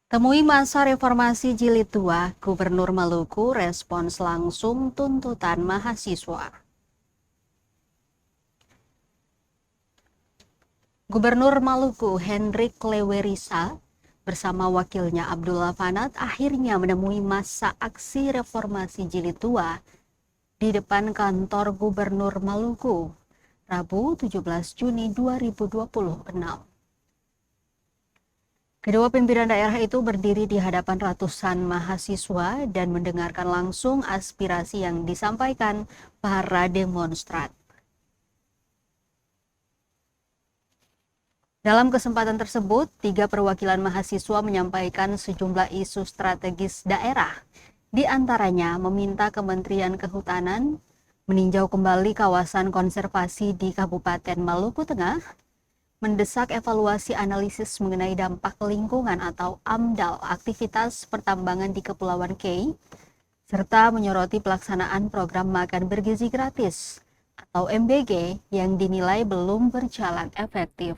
Temui masa reformasi jilid 2, Gubernur Maluku respons langsung tuntutan mahasiswa. Gubernur Maluku Hendrik Lewerisa bersama wakilnya Abdullah Fanat akhirnya menemui masa aksi reformasi jilid 2 di depan kantor Gubernur Maluku, Rabu 17 Juni 2026. Kedua pimpinan daerah itu berdiri di hadapan ratusan mahasiswa dan mendengarkan langsung aspirasi yang disampaikan para demonstran. Dalam kesempatan tersebut, 3 perwakilan mahasiswa menyampaikan sejumlah isu strategis daerah, di antaranya meminta Kementerian Kehutanan meninjau kembali kawasan konservasi di Kabupaten Maluku Tengah, mendesak evaluasi analisis mengenai dampak lingkungan atau AMDAL aktivitas pertambangan di Kepulauan Kei, serta menyoroti pelaksanaan program makan bergizi gratis atau MBG yang dinilai belum berjalan efektif.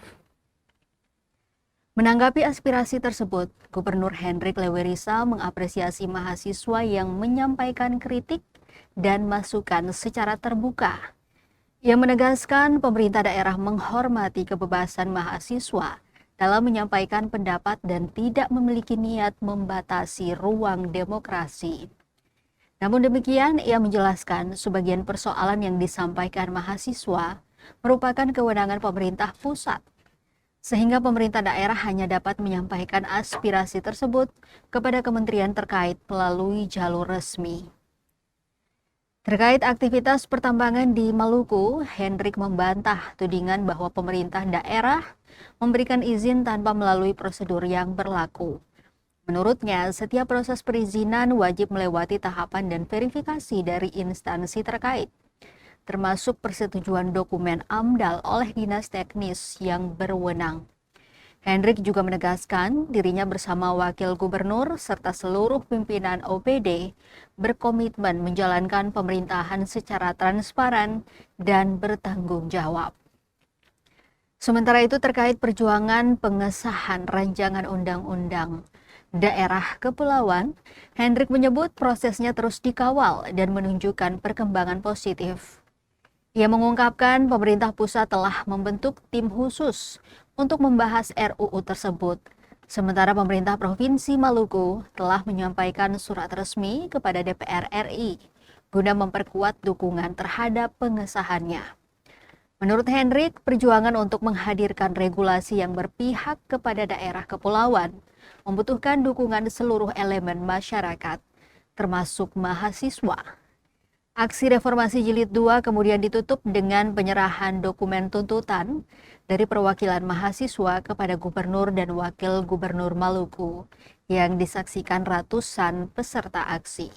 Menanggapi aspirasi tersebut, Gubernur Hendrik Lewerisa mengapresiasi mahasiswa yang menyampaikan kritik dan masukan secara terbuka. Ia menegaskan pemerintah daerah menghormati kebebasan mahasiswa dalam menyampaikan pendapat dan tidak memiliki niat membatasi ruang demokrasi. Namun demikian, ia menjelaskan sebagian persoalan yang disampaikan mahasiswa merupakan kewenangan pemerintah pusat, sehingga pemerintah daerah hanya dapat menyampaikan aspirasi tersebut kepada kementerian terkait melalui jalur resmi. Terkait aktivitas pertambangan di Maluku, Hendrik membantah tudingan bahwa pemerintah daerah memberikan izin tanpa melalui prosedur yang berlaku. Menurutnya, setiap proses perizinan wajib melewati tahapan dan verifikasi dari instansi terkait, termasuk persetujuan dokumen AMDAL oleh dinas teknis yang berwenang. Hendrik juga menegaskan dirinya bersama wakil gubernur serta seluruh pimpinan OPD berkomitmen menjalankan pemerintahan secara transparan dan bertanggung jawab. Sementara itu terkait perjuangan pengesahan rancangan undang-undang daerah kepulauan, Hendrik menyebut prosesnya terus dikawal dan menunjukkan perkembangan positif. Ia mengungkapkan pemerintah pusat telah membentuk tim khusus untuk membahas RUU tersebut. Sementara pemerintah Provinsi Maluku telah menyampaikan surat resmi kepada DPR RI guna memperkuat dukungan terhadap pengesahannya. Menurut Hendrik, perjuangan untuk menghadirkan regulasi yang berpihak kepada daerah kepulauan membutuhkan dukungan seluruh elemen masyarakat, termasuk mahasiswa. Aksi reformasi jilid 2 kemudian ditutup dengan penyerahan dokumen tuntutan dari perwakilan mahasiswa kepada gubernur dan wakil gubernur Maluku yang disaksikan ratusan peserta aksi.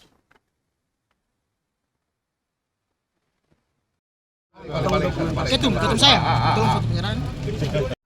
Ketum saya, tolong foto penyerahan.